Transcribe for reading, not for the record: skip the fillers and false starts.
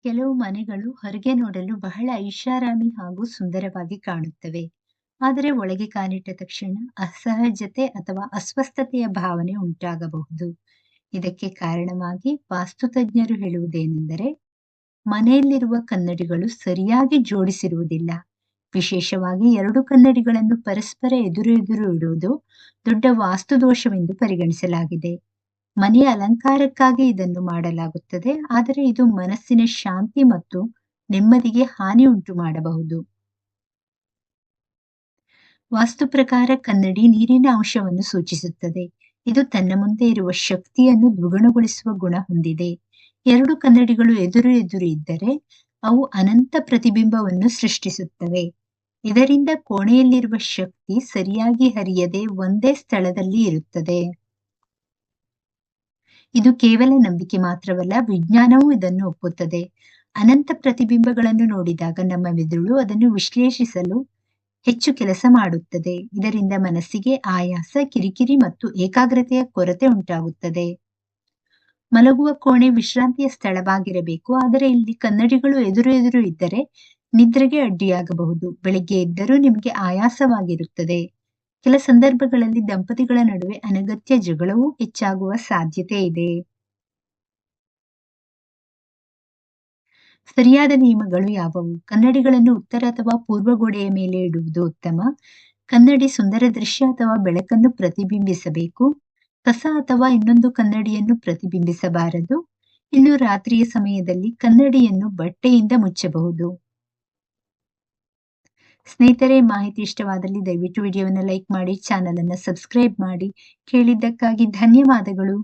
ಕೆಲವು ಮನೆಗಳು ಹೊರಗೆ ನೋಡಲು ಬಹಳ ಐಷಾರಾಮಿ ಹಾಗೂ ಸುಂದರವಾಗಿ ಕಾಣುತ್ತವೆ. ಆದರೆ ಒಳಗೆ ಕಾಲಿಟ್ಟ ತಕ್ಷಣ ಅಸಹಜತೆ ಅಥವಾ ಅಸ್ವಸ್ಥತೆಯ ಭಾವನೆ ಉಂಟಾಗಬಹುದು. ಇದಕ್ಕೆ ಕಾರಣವಾಗಿ ವಾಸ್ತುತಜ್ಞರು ಹೇಳುವುದೇನೆಂದರೆ, ಮನೆಯಲ್ಲಿರುವ ಕನ್ನಡಿಗಳು ಸರಿಯಾಗಿ ಜೋಡಿಸಿರುವುದಿಲ್ಲ. ವಿಶೇಷವಾಗಿ ಎರಡು ಕನ್ನಡಿಗಳನ್ನು ಪರಸ್ಪರ ಎದುರು ಎದುರು ಇಡುವುದು ದೊಡ್ಡ ವಾಸ್ತುದೋಷವೆಂದು ಪರಿಗಣಿಸಲಾಗಿದೆ. ಮನೆಯ ಅಲಂಕಾರಕ್ಕಾಗಿ ಇದನ್ನು ಮಾಡಲಾಗುತ್ತದೆ, ಆದರೆ ಇದು ಮನಸ್ಸಿನ ಶಾಂತಿ ಮತ್ತು ನೆಮ್ಮದಿಗೆ ಹಾನಿ ಉಂಟು ಮಾಡಬಹುದು. ವಾಸ್ತು ಪ್ರಕಾರ ಕನ್ನಡಿ ನೀರಿನ ಅಂಶವನ್ನು ಸೂಚಿಸುತ್ತದೆ. ಇದು ತನ್ನ ಮುಂದೆ ಇರುವ ಶಕ್ತಿಯನ್ನು ದ್ವಿಗುಣಗೊಳಿಸುವ ಗುಣ ಹೊಂದಿದೆ. ಎರಡು ಕನ್ನಡಿಗಳು ಎದುರು ಎದುರು ಇದ್ದರೆ ಅವು ಅನಂತ ಪ್ರತಿಬಿಂಬವನ್ನು ಸೃಷ್ಟಿಸುತ್ತವೆ. ಇದರಿಂದ ಕೋಣೆಯಲ್ಲಿರುವ ಶಕ್ತಿ ಸರಿಯಾಗಿ ಹರಿಯದೆ ಒಂದೇ ಸ್ಥಳದಲ್ಲಿ ಇರುತ್ತದೆ. ಇದು ಕೇವಲ ನಂಬಿಕೆ ಮಾತ್ರವಲ್ಲ, ವಿಜ್ಞಾನವೂ ಇದನ್ನು ಒಪ್ಪುತ್ತದೆ. ಅನಂತ ಪ್ರತಿಬಿಂಬಗಳನ್ನು ನೋಡಿದಾಗ ನಮ್ಮ ಮೆದುಳು ಅದನ್ನು ವಿಶ್ಲೇಷಿಸಲು ಹೆಚ್ಚು ಕೆಲಸ ಮಾಡುತ್ತದೆ. ಇದರಿಂದ ಮನಸ್ಸಿಗೆ ಆಯಾಸ, ಕಿರಿಕಿರಿ ಮತ್ತು ಏಕಾಗ್ರತೆಯ ಕೊರತೆ ಉಂಟಾಗುತ್ತದೆ. ಮಲಗುವ ಕೋಣೆ ವಿಶ್ರಾಂತಿಯ ಸ್ಥಳವಾಗಿರಬೇಕು, ಆದರೆ ಇಲ್ಲಿ ಕನ್ನಡಿಗಳು ಎದುರು ಎದುರು ಇದ್ದರೆ ನಿದ್ರೆಗೆ ಅಡ್ಡಿಯಾಗಬಹುದು. ಬೆಳಿಗ್ಗೆ ಎದ್ದರೂ ನಿಮಗೆ ಆಯಾಸವಾಗಿರುತ್ತದೆ. ಕೆಲ ಸಂದರ್ಭಗಳಲ್ಲಿ ದಂಪತಿಗಳ ನಡುವೆ ಅನಗತ್ಯ ಜಗಳವೂ ಹೆಚ್ಚಾಗುವ ಸಾಧ್ಯತೆ ಇದೆ. ಸರಿಯಾದ ನಿಯಮಗಳು ಯಾವುವು? ಕನ್ನಡಿಗಳನ್ನು ಉತ್ತರ ಅಥವಾ ಪೂರ್ವ ಗೋಡೆಯ ಮೇಲೆ ಇಡುವುದು ಉತ್ತಮ. ಕನ್ನಡಿ ಸುಂದರ ದೃಶ್ಯ ಅಥವಾ ಬೆಳಕನ್ನು ಪ್ರತಿಬಿಂಬಿಸಬೇಕು. ಕಸ ಅಥವಾ ಇನ್ನೊಂದು ಕನ್ನಡಿಯನ್ನು ಪ್ರತಿಬಿಂಬಿಸಬಾರದು. ಇನ್ನು ರಾತ್ರಿಯ ಸಮಯದಲ್ಲಿ ಕನ್ನಡಿಯನ್ನು ಬಟ್ಟೆಯಿಂದ ಮುಚ್ಚಬಹುದು. ಸ್ನೇಹಿತರೆ, ಮಾಹಿತಿ ಇಷ್ಟವಾದಲ್ಲಿ ದಯವಿಟ್ಟು ವಿಡಿಯೋವನ್ನು ಲೈಕ್ ಮಾಡಿ, ಚಾನಲ್ ಅನ್ನು ಸಬ್ಸ್ಕ್ರೈಬ್ ಮಾಡಿ. ಕೇಳಿದ್ದಕ್ಕಾಗಿ ಧನ್ಯವಾದಗಳು.